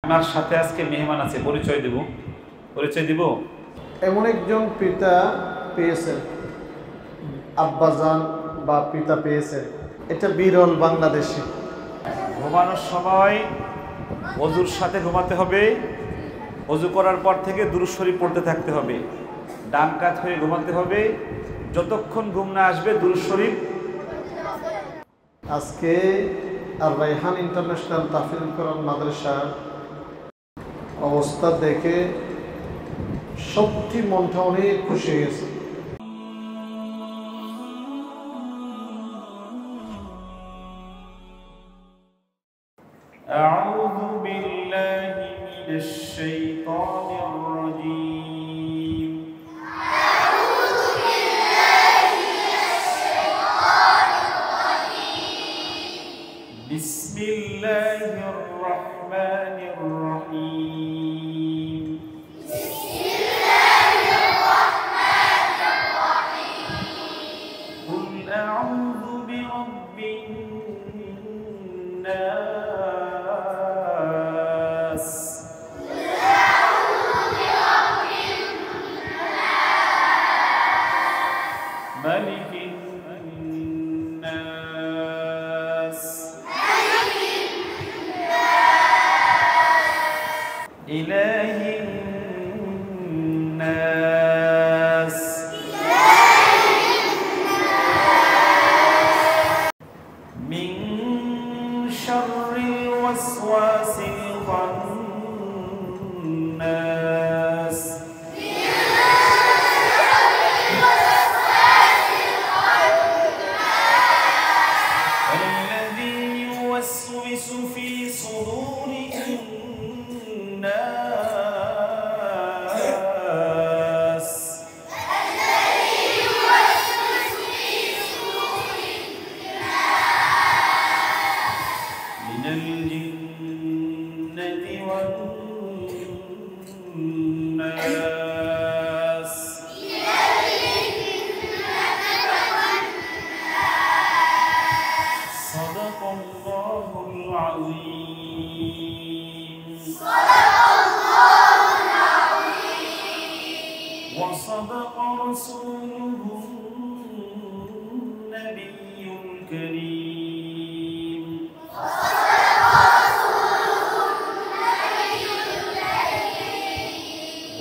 আমার সাথে আজকে মেহমান আছে, পরিচয় দিব। এমন একজন পিতা পেয়েছেন, আব্বাজান বা পিতা পেয়েছেন, এটা বিরল বাংলাদেশে। ঘুমানোর সময় ওযুর সাথে ঘুমাতে হবে, ওযু করার পর থেকে দুরূদ শরীফ পড়তে থাকতে হবে, ডান কাত হয়ে ঘুমাতে হবে, যতক্ষণ ঘুম না আসবে দুরূদ শরীফ। আজকে আর রায়হান ইন্টারন্যাশনাল তাহফিজুল কোরআন মাদ্রাসার অবস্থা দেখে সত্যি মনটা অনেক খুশি হয়েছে। আউযু বিল্লাহি মিনাশ শাইতানির রাজীম। আউযু বিল্লাহি মিনাশ শাইতানির রাজীম। বিসমিল্লাহির রাহমানির রাহিম। বিসমিল্লাহির রাহমানির রাহিম। কুল আউযু বিরাব্বিন নাস। ملك الناس إله الناس من شر الوسواس الخناس الذي يوسوس في صدور الناس من الجنة والناس. صدق الله العظيم. وصدق رسوله النبي الكريم.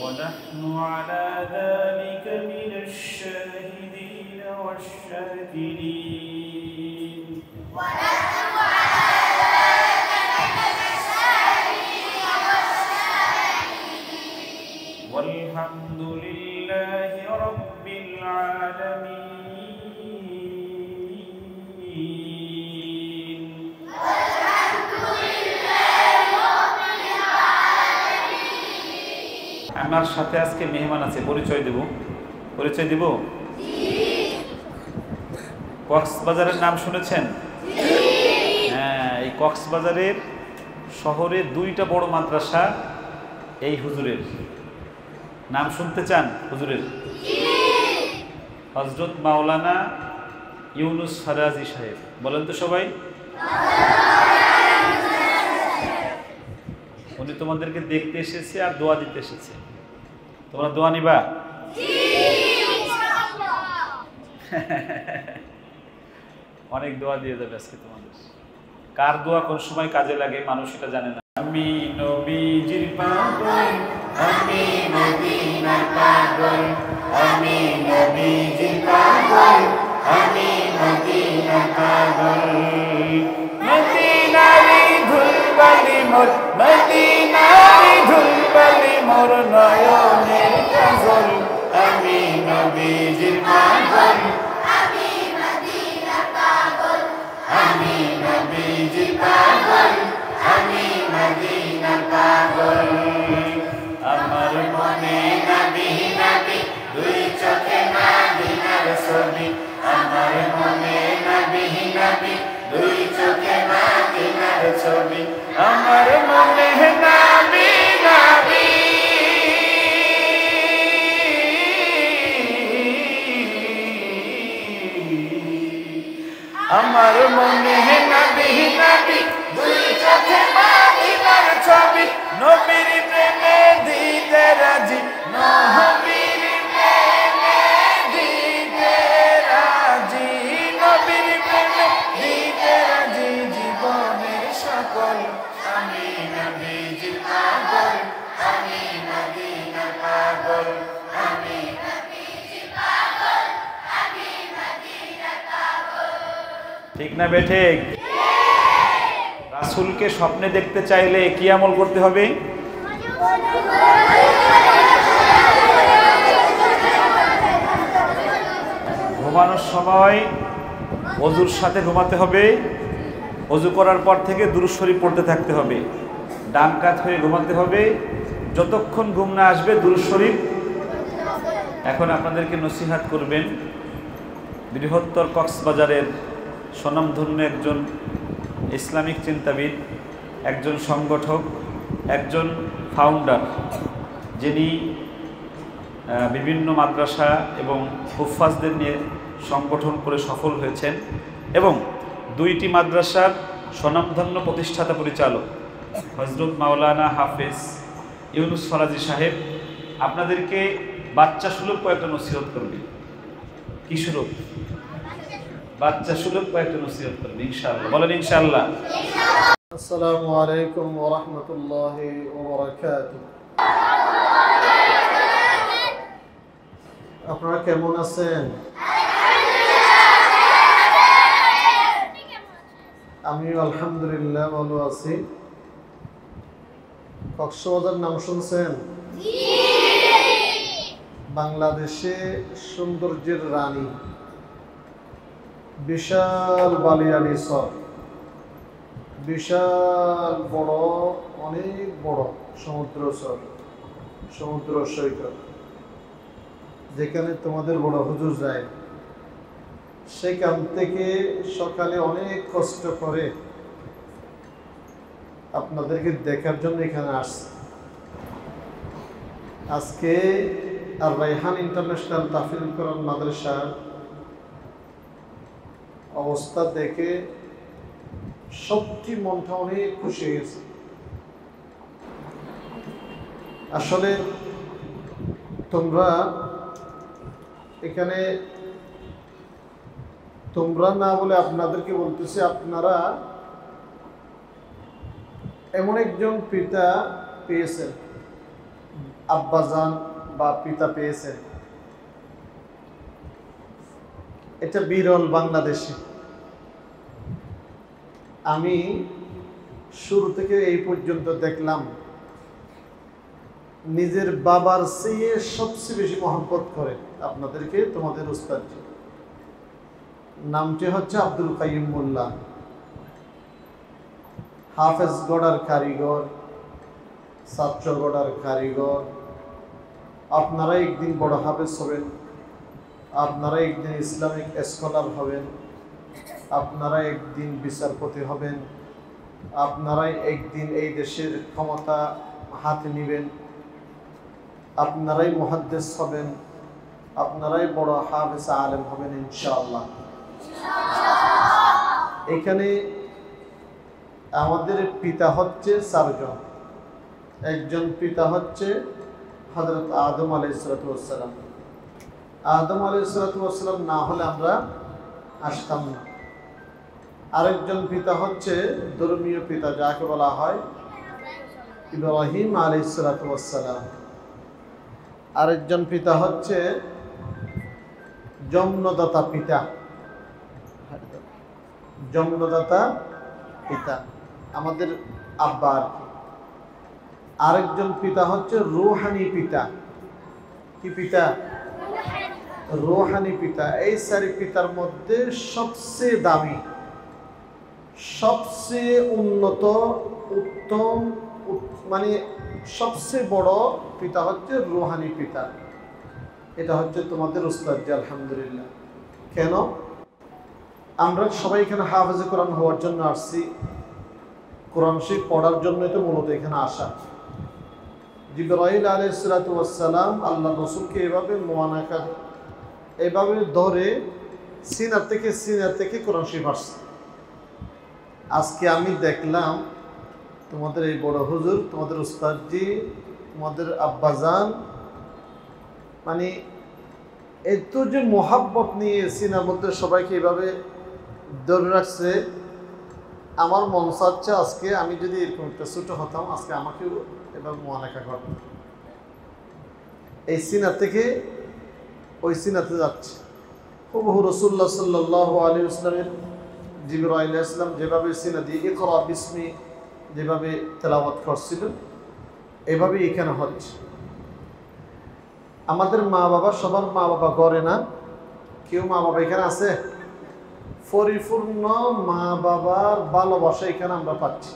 ونحن على ذلك من الشاهدين والشاكرين. والحمد لله رب العالمين. আমার সাথে আজকে মেহমান আছে, পরিচয় দিব। কক্সবাজারের নাম শুনেছেন? হ্যাঁ, এই কক্সবাজারের শহরে দুইটা বড় মাদ্রাসা এই হুজুরের। নাম শুনতে চান হুজুরের? হযরত মাওলানা ইউনুস ফারাজি সাহেব। বলেন তো সবাই। উনি তোমাদেরকে দেখতে এসেছে আর দোয়া দিতে এসেছে। তোমরা দোয়া নিবা? অনেক দোয়া দিয়ে যাবে আজকে তোমাদের। কার দোয়া কোন সময় কাজে লাগে মানুষ এটা জানে না। আমি নবীজির পাগল, আমি মদিনার পাগল, আমি নবীজির পাগল, আমি মদিনার পাগল। মদিনারি ধুলবালি মোর, মদিনারি ধুলবালি মোর নয়নের কাজল। আমি নবীজির পাগল, আমি মদিনার পাগল, আমি নবীজির পাগল, আমি মদিনার পাগল। আমার মনে নবী নবী, দুই চোখে মদিনার ছবি। আমার মনে নবী নবী, দুই চোখে মদিনার ছবি। আমার মনে নবী নবী, আমার মনে নবী নবী, দুই চোখে মদিনার ছবি। ঠিক না বেঠিক? রাসূলকে স্বপ্নে দেখতে চাইলে কি আমল করতে হবে? ঘুমানোর সময় ওযুর সাথে ঘুমাতে হবে। ওযু করার পর থেকে দুরূদ শরীফ পড়তে থাকতে হবে। ডান কাত হয়ে ঘুমাতে হবে। যতক্ষণ ঘুম না আসবে দুরূদ শরীফ। এখন আপনাদেরকে নসিহত করবেন বৃহত্তর কক্সবাজারের স্বনামধন্য একজন ইসলামিক চিন্তাবিদ, একজন সংগঠক, একজন ফাউন্ডার, যিনি বিভিন্ন মাদ্রাসা এবং হুফাজদের নিয়ে সংগঠন করে সফল হয়েছেন এবং 2টি মাদ্রাসার স্বনামধন্য প্রতিষ্ঠাতা পরিচালক হযরত মাওলানা হাফেজ ইউনুস ফরাজি সাহেব আপনাদেরকে বাচ্চা সুলভ কয়েকটা নসিহত করবে। কি সুলভ? বাচ্চা সুলভ কয়েকটা নসিহত করবে ইনশাআল্লাহ। বলেন ইনশাআল্লাহ। আসসালামু আলাইকুম ওয়া রাহমাতুল্লাহি ওয়া বারাকাতুহু। আপনারা কেমন আছেন? আমি আলহামদুলিল্লাহ ভালো আছি। কক্সবাজার নাম শুনছেন? বাংলাদেশে সৌন্দর্যের রানী, বিশাল বালিয়ালি চর, বিশাল বড়, অনেক বড় সমুদ্র চর, সমুদ্র সৈকত, যেখানে তোমাদের বড় হুজুর যায়। সেখান থেকে সকালে অনেক কষ্ট করে আপনাদেরকে দেখার জন্য এখানে আসছে। আজকে আর রায়হান ইন্টারন্যাশনাল তাফসীরুল কোরআন মাদ্রাসার অবস্থা দেখে সত্যি মনটা অনেক খুশি হয়েছে। আসলে তোমরা এখানে, তোমরা না বলে আপনাদেরকে বলতেছি, আপনারা এমন একজন পিতা পেয়েছেন, আব্বাজান বা পিতা পেয়েছেন, এটা বিরল বাংলাদেশে। আমি শুরু থেকে এই পর্যন্ত দেখলাম নিজের বাবার চেয়ে সবচেয়ে বেশি মহব্বত করে আপনাদেরকে তোমাদের উস্তাদ। নামটি হচ্ছে আব্দুল কাইয়ুম মোল্লা, হাফেজ গড়ার কারিগর, ছাত্র গড়ার কারিগর। আপনারা একদিন বড় হাফেজ হবেন, আপনারা একদিন ইসলামিক স্কলার হবেন, আপনারা একদিন বিচারপতি হবেন, আপনারাই একদিন এই দেশের ক্ষমতা হাতে নেবেন, আপনারাই মুহাদ্দিস হবেন, আপনারাই বড় হাফেজ আলেম হবেন ইনশাআল্লাহ। এখানে আমাদের পিতা হচ্ছে 4 জন। একজন পিতা হচ্ছে হযরত আদম আলাইহিস সালাম। আদম আলাইহিস সালাম না হলে আমরা আসতাম না। আরেকজন পিতা হচ্ছে ধর্মীয় পিতা, যাকে বলা হয় ইব্রাহিম আলাইহিস সালাম। আরেকজন পিতা হচ্ছে জন্মদাতা পিতা, জন্মদাতা পিতা আমাদের আব্বা। আরেকজন পিতা হচ্ছে রূহানি পিতা। কি পিতা? রূহানি পিতা। এই 4 পিতার মধ্যে সবচেয়ে দামি, সবচেয়ে উন্নত, উত্তম, মানে সবচেয়ে বড় পিতা হচ্ছে রূহানি পিতা। এটা হচ্ছে তোমাদের উস্তাদ জি, আলহামদুলিল্লাহ। কেন? আমরা সবাই এখানে হাফেজে কোরআন হওয়ার জন্য আসছি, কোরআন শরীফ পড়ার জন্যই তো মূলত এখানে আসা। জিবরাইল আলাইহিস সালাম আল্লাহ রসুলকে এভাবে মুআনাকা, এভাবে ধরে সিনা থেকে কোরআন শরীফ আসছে। আজকে আমি দেখলাম তোমাদের এই বড় হুজুর, তোমাদের উস্তাদজি, তোমাদের আব্বাজান, মানে এত যে মোহাব্বত নিয়ে সিনার মধ্যে সবাইকে এভাবে ধরে রাখছে। আমার মন চাচ্ছে আজকে আমি যদি এরকম একটা ছোট হতাম, আজকে আমাকেও এভাবে মুআনাকা করতাম। এই সিনা থেকে ওই সিনাতে যাচ্ছে। হুবহু রাসূলুল্লাহ সাল্লাল্লাহু আলাইহি ওয়াসাল্লামের জিবরাইল আলাইহিস সালাম যেভাবে সিনা দিয়ে ইকরা বিসমি যেভাবে তেলাওয়াত করছিলেন এভাবে এখানে হচ্ছে। আমাদের মা বাবা, সবার মা বাবা করে না, কেউ মা বাবা এখানে আছে, পরিপূর্ণ মা বাবার ভালোবাসা এখানে আমরা পাচ্ছি,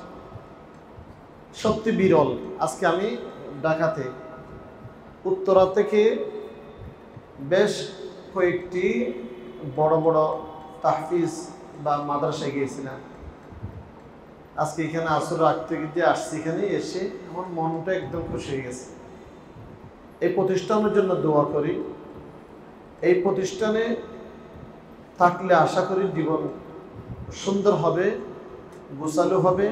সত্যি বিরল। আজকে আমি ঢাকাতে উত্তরা থেকে বেশ কয়েকটি বড় বড় তাহফিজ বা মাদ্রাসায় গিয়েছিলাম। আজকে এখানে আসর রাখতে গিয়ে আসছি, এখানে এসে আমার মনটা একদম খুশি হয়ে গেছে। এই প্রতিষ্ঠানের জন্য দোয়া করি, এই প্রতিষ্ঠানে থাকলে আশা করি জীবন সুন্দর হবে, গোছালো হবে,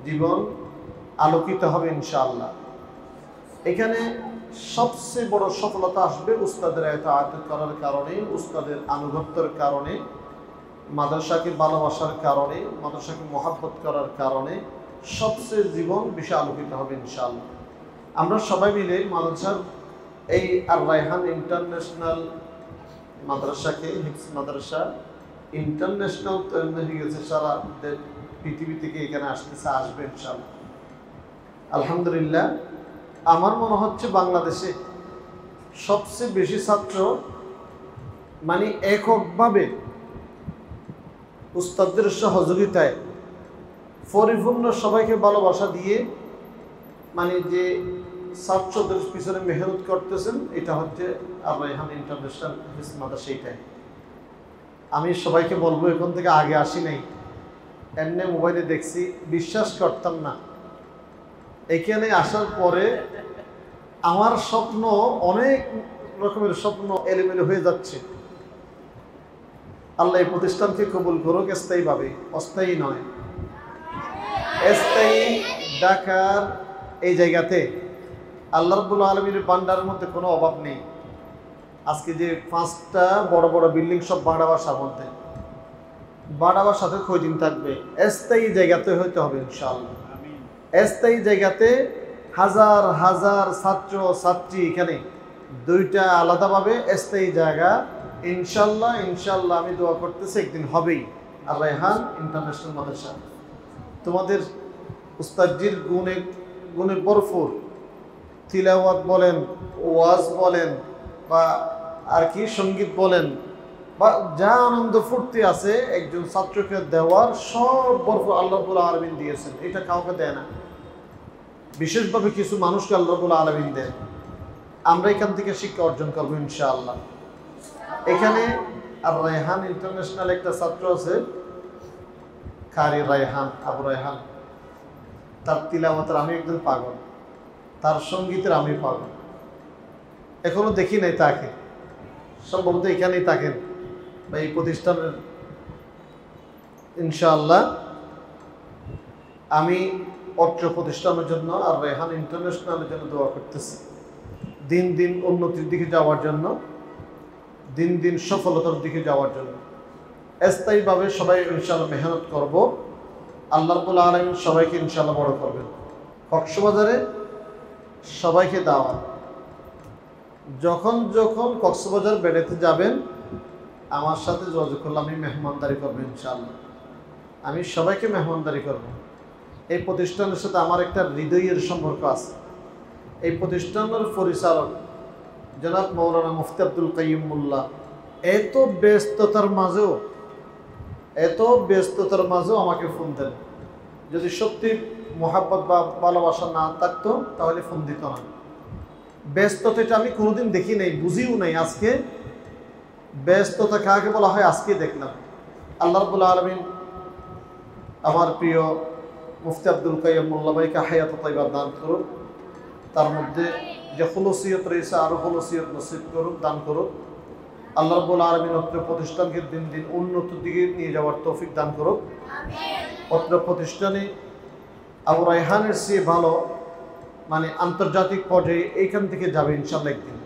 জীবন আলোকিত হবে ইনশাআল্লাহ। এখানে সবচেয়ে বড় সফলতা আসবে উস্তাদের ইতাআত করার কারণে, উস্তাদের আনুগত্যের কারণে, মাদ্রাসাকে ভালোবাসার কারণে, মাদ্রাসাকে মহব্বত করার কারণে সবচেয়ে জীবন বেশি আলোকিত হবে ইনশাআল্লাহ। আমরা সবাই মিলে মাদ্রাসার এই আর রায়হান ইন্টারন্যাশনাল মাদ্রাসাকে, হিফজ মাদ্রাসা ইন্টারন্যাশনাল তৈরি হয়ে গেছে, সারা পৃথিবী থেকে এখানে আসবে ইনশাআল্লাহ। আলহামদুলিল্লাহ, আমার মনে হচ্ছে বাংলাদেশে সবচেয়ে বেশি ছাত্র মানে এককভাবে উস্তাদদের সহযোগিতায় পরিপূর্ণ সবাইকে ভালোবাসা দিয়ে মানে যে ছাত্রদের পিছনে মেহনত করতেছেন, এটা হচ্ছে আর রায়হান ইন্টারন্যাশনাল হিফজ মাদ্রাসা। এইটাই আমি সবাইকে বলবো, এখন থেকে আগে আসি নাই, এমনি মোবাইলে দেখছি, বিশ্বাস করতাম না। এখানে আসার পরে আমার স্বপ্ন, অনেক রকমের স্বপ্ন এলোমেলো হয়ে যাচ্ছে। আল্লাহ এই প্রতিষ্ঠানকে কবুল করুক স্থায়ীভাবে, অস্থায়ী নয়, স্থায়ী। ঢাকার এই জায়গাতে আল্লাহ রাব্বুল আলামিনের ভান্ডারের মধ্যে কোনো অভাব নেই। আজকে যে 5টা বড় বড় বিল্ডিং সব ভাড়া বাসার মধ্যে, ভাড়া বাসাতে কয়দিন থাকবে? স্থায়ী জায়গাতে হইতে হবে ইনশাআল্লাহ। স্থায়ী জায়গাতে হাজার হাজার ছাত্র ছাত্রী, এখানে 2টা আলাদাভাবে স্থায়ী জায়গা ইনশাল্লাহ। ইনশাল্লাহ আমি দোয়া করতেছি একদিন হবেই। আর রায়হান ইন্টারন্যাশনাল মাদ্রাসা তোমাদের উস্তাদজির গুণে ভরপুর, তিলাওয়াত বলেন, ওয়াজ বলেন, বা আর কি সঙ্গীত বলেন, বা যা আনন্দ ফুর্তি আছে একজন ছাত্রকে দেওয়ার সব ভরপুর আল্লাহ রাব্বুল আলামিন দিয়েছেন। এটা কাউকে দেয় না, বিশেষভাবে কিছু মানুষকে আল্লাহ রাব্বুল আলামিন দেন। আমরা এখান থেকে শিক্ষা অর্জন করবো ইনশাআল্লাহ। এখানে আর রায়হান ইন্টারন্যাশনাল একটা ছাত্র আছে, কারি রায়হান, আবু রায়হান। তার তিলাওয়াতের আমি একদম পাগল, তার সঙ্গীতের আমি পাগল। এখনো দেখি নাই তাকে, সম্ভবত এখানেই থাকেন বা এই প্রতিষ্ঠানের। ইনশাআল্লাহ আমি অত্র প্রতিষ্ঠানের জন্য আর রায়হান ইন্টারন্যাশনালের জন্য দোয়া করতেছি, দিন দিন উন্নতির দিকে যাওয়ার জন্য, দিন দিন সফলতার দিকে যাওয়ার জন্য। স্থায়ীভাবে সবাই ইনশাআল্লাহ মেহনত করব। আল্লাহ রাব্বুল আলামিন সবাইকে ইনশাআল্লাহ বড় করবেন। কক্সবাজারে সবাইকে দাওয়াত, যখন যখন কক্সবাজার বেড়াতে যাবেন আমার সাথে যোগাযোগ করলে আমি মেহমানদারি করবো ইনশাআল্লাহ। আমি সবাইকে মেহমানদারি করব। এই প্রতিষ্ঠানের সাথে আমার একটা হৃদয়ের সম্পর্ক আছে। এই প্রতিষ্ঠানের পরিচালক জনাব মৌলানা মুফতি আব্দুল কাইয়ুম মোল্লা এত ব্যস্ততার মাঝেও আমাকে ফোন দেন। যদি সত্যি মোহাব্বত বা ভালোবাসা না থাকতো তাহলে ফোন দিত না। ব্যস্ততাটা আমি কোনোদিন দেখি নাই, বুঝিও নাই। আজকে ব্যস্ততা কাকে বলা হয় আজকে দেখলাম। আল্লাহ রাব্বুল আলামিন আমার প্রিয় মুফতি আব্দুল কাইয়ুম মোল্লা ভাইকে হায়াত তাইয়্যিবা দান করুন, তার মধ্যে যে খুলুসিয়ত রয়েছে আরও খুলুসিয়ত নসিব করুন, দান করুন। আল্লাহ রাব্বুল আলামিন অত্র প্রতিষ্ঠানকে দিন দিন উন্নতির দিকে নিয়ে যাওয়ার তৌফিক দান করুন। অত্র প্রতিষ্ঠানে আবু রায়হানের চেয়ে ভালো মানে আন্তর্জাতিক পর্যায়ে এইখান থেকে যাবে ইনশাআল্লাহ একদিন।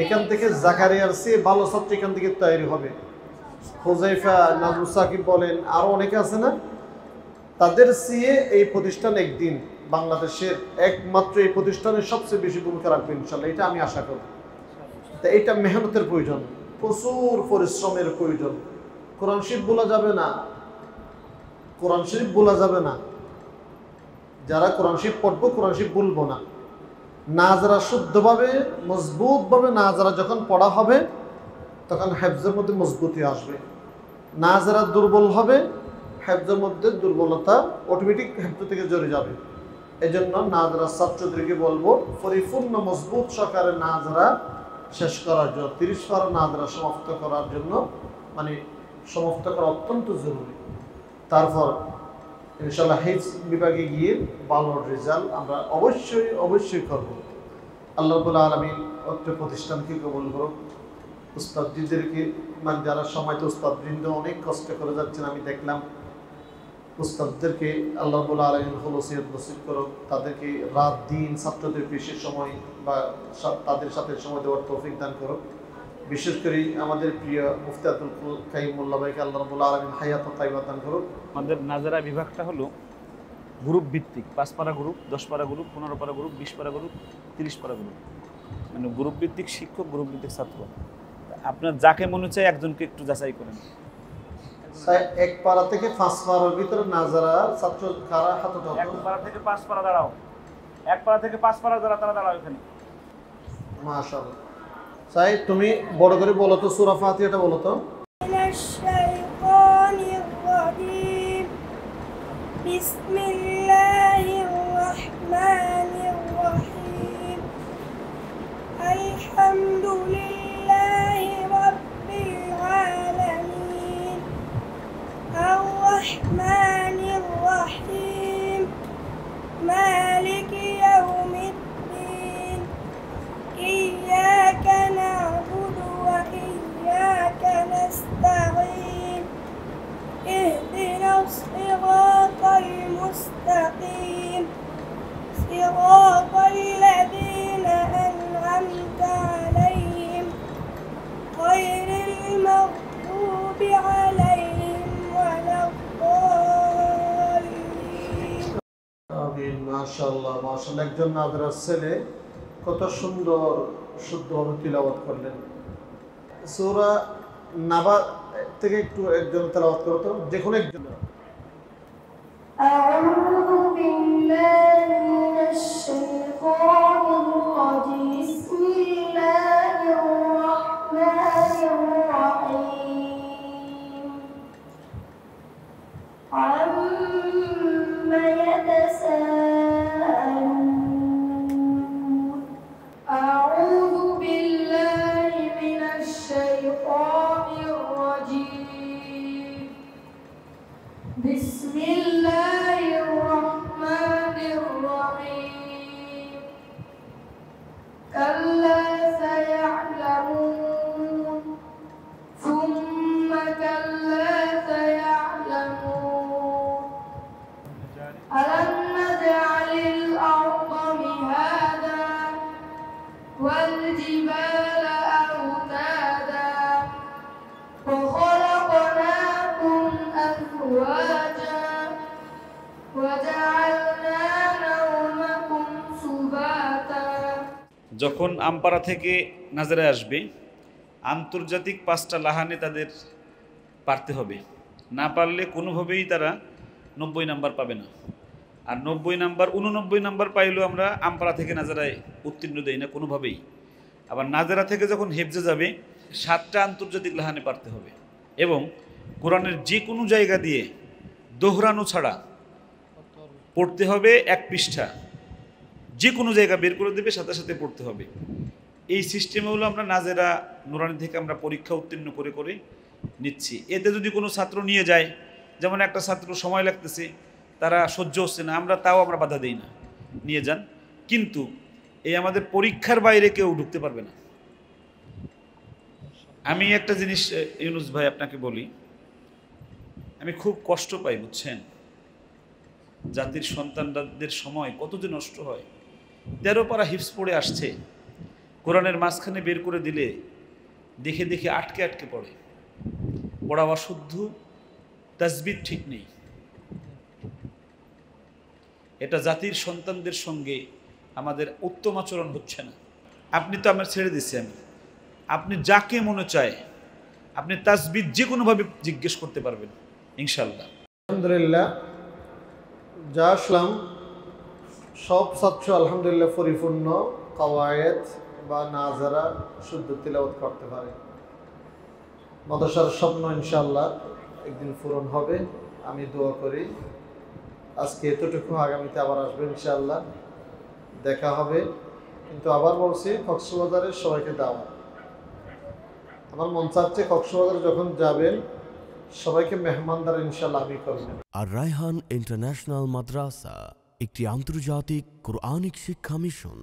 এখান থেকে জাকারিয়ার চেয়ে ভালো ছাত্র এখান থেকে তৈরি হবে। হুজাইফা, নাজমুস সাকিব বলেন, আরও অনেকে আছে না, তাদের চেয়ে এই প্রতিষ্ঠান একদিন বাংলাদেশের একমাত্র এই প্রতিষ্ঠানের সবচেয়ে বেশি ভূমিকা রাখবে ইনশাআল্লাহ, এটা আমি আশা করি। তা এটা মেহনতের প্রয়োজন, প্রচুর পরিশ্রমের প্রয়োজন। কোরআন শরীফ বলা যাবে না, কোরআন শরীফ বলা যাবে না, যারা কোরআন শরীফ পড়বো কোরআন শরীফ বলবো না। নাজরা শুদ্ধভাবে মজবুতভাবে নাজরা যখন পড়া হবে তখন হেফজের মধ্যে মজবুতি আসবে। নাজরা দুর্বল হবে, হেফজের মধ্যে দুর্বলতা অটোমেটিক হেফজ থেকে জড়ে যাবে। এই জন্য নাজরা ছাত্রদেরকে বলবো পরিপূর্ণ মজবুত সহকারে নাজরা শেষ করার জন্য, 30 পারা নাজরা সমাপ্ত করার জন্য, মানে সমাপ্ত করা অত্যন্ত জরুরি। তারপর ইনশাআল্লাহ হিফজ বিভাগে গিয়ে ভালো রেজাল্ট আমরা অবশ্যই করব। আল্লাহ রাব্বুল আলামিন অত্র প্রতিষ্ঠানকে কবুল করুক। উস্তাদজিদেরকে, মানে যারা সময় তো উস্তাদবৃন্দ অনেক কষ্ট করে যাচ্ছেন, আমি দেখলাম। উস্তাদদেরকে আল্লাহ রাব্বুল আলামিন খলুসিয়ত নসিব করুক, তাদেরকে রাত দিন ছাত্রদের পেশে সময় বা তাদের সাথে সময় দেওয়ার তৌফিক দান করুক। বিশেষ করে আমাদের প্রিয় মুফতি আব্দুল কাইয়ুম মোল্লা ভাইকে আল্লাহ রাব্বুল আলামিন হায়াত ও তাইবা দান করুক। আমাদের নাজারা বিভাগটা হলো গ্রুপ ভিত্তিক, 5 পারা গ্রুপ, 10 পারা গ্রুপ, 15 পারা গ্রুপ, 20 পারা গ্রুপ, 30 পারা গ্রুপ, মানে গ্রুপ ভিত্তিক শিক্ষক, গ্রুপ ভিত্তিক ছাত্র। আপনার যাকে মনে চায় একজনকে একটু যাচাই করেন। 1 পারা থেকে 5 পারার ভিতরে নাজারা ছাত্র কারা হাত উঠাও। 1 পারা থেকে 5 পারা দাঁড়াও, 1 পারা থেকে 5 পারা যারা তারা দাঁড়াও এখানে। মাশাআল্লাহ। সাই তুমি বড় করে বলো তো সূরা ফাতিহাটা বলো তো। বিসমিল্লাহির রহমানির রহিম। আলহামদুলিল্লাহি রাব্বিল আলামিন। আর রহমানির রহিম। মালিকি ইয়াউমিদ্দিন। إياك نعبد وإياك نستعين. اهدنا الصراط المستقيم. صراط الذين أنعمت عليهم غير المغضوب عليهم ولا الضالين. আমিন। মাশাআল্লাহ মাশাআল্লাহ। একজন নাজরার ছেলে কত সুন্দর শুদ্ধভাবে তিলাওয়াত করলেন। সূরা নাবা থেকে একটু একজন তেলাওয়াত করো তো, যে কোনো একজন। أعوذ بالله من الشيطان الرجيم. بسم الله الرحمن الرحيم. عما يتساءلون. أعوذ بالله من الشيطان الرجيم. بسم الله الرحمن الرحيم. كلا سيعلمون. ثم كلا سيعلمون. ألم نجعل الأرض مهادا والجبال أوتادا وخلقناكم أزواجا وجعلنا نومكم سباتا. যখন আমপাড়া থেকে নাজারে আসবে, আন্তর্জাতিক 5টা লাহানে তাদের পারতে হবে। না পারলে কোনোভাবেই তারা 90 নাম্বার পাবে না। আর 90 নাম্বার 89 নাম্বার পাইলেও আমরা আমপাড়া থেকে নাজারায় উত্তীর্ণ দেই না কোনোভাবেই। আবার নাজারা থেকে যখন হেফজে যাবে 7টা আন্তর্জাতিক লাহানে পারতে হবে এবং কোরআনের যে কোনো জায়গা দিয়ে দোহরানো ছাড়া পড়তে হবে। 1 পৃষ্ঠা যে কোনো জায়গা বের করে দেবে, সাথে সাথে পড়তে হবে। এই সিস্টেমে হলো আমরা নাজেরা নুরানি থেকে আমরা পরীক্ষা উত্তীর্ণ করে করে নিচ্ছি। এতে যদি কোনো ছাত্র নিয়ে যায়, যেমন একটা ছাত্র সময় লাগতেছে, তারা সহ্য হচ্ছে না, আমরা বাধা দিই না, নিয়ে যান। কিন্তু এই আমাদের পরীক্ষার বাইরে কেউ ঢুকতে পারবে না। আমি একটা জিনিস ইউনুস ভাই আপনাকে বলি, আমি খুব কষ্ট পাই, বুঝছেন? জাতির সন্তানদের সময় কত যে নষ্ট হয়। 13 পারা হিফজ পড়ে আসছে, কোরআনের মাঝখানে বের করে দিলে দেখে দেখে আটকে আটকে পড়ে, পড়া অশুদ্ধ, তাসবিহ ঠিক নেই। এটা জাতির সন্তানদের সঙ্গে আমাদের উত্তম আচরণ হচ্ছে না। আপনি তো আমার ছেড়ে দিচ্ছেন, আপনি যাকে মনে চায় আপনি তাসবিহ যে কোনোভাবে জিজ্ঞেস করতে পারবেন ইনশাল্লাহ। আলহামদুলিল্লাহ, যা আসলাম সব ছাত্র আলহামদুলিল্লাহ পরিপূর্ণ কাওয়ায়েদ বা নাজারা শুদ্ধ তিলাওয়াত করতে পারে। মাদ্রাসার স্বপ্ন ইনশাআল্লাহ একদিন পূরণ হবে, আমি দোয়া করি। আজকে এতটুকু, আগামীতে আবার আসবে ইনশাআল্লাহ, দেখা হবে। কিন্তু আবার বলছি, কক্সবাজারের সবাইকে দাওয়াত। আমার মন চাচ্ছে কক্সবাজারে যখন যাবেন সবাইকে মেহমানদার ইনশাআল্লাহ আমি করবেন। আর রায়হান ইন্টারন্যাশনাল মাদ্রাসা একটি আন্তর্জাতিক কোরআনিক শিক্ষা মিশন।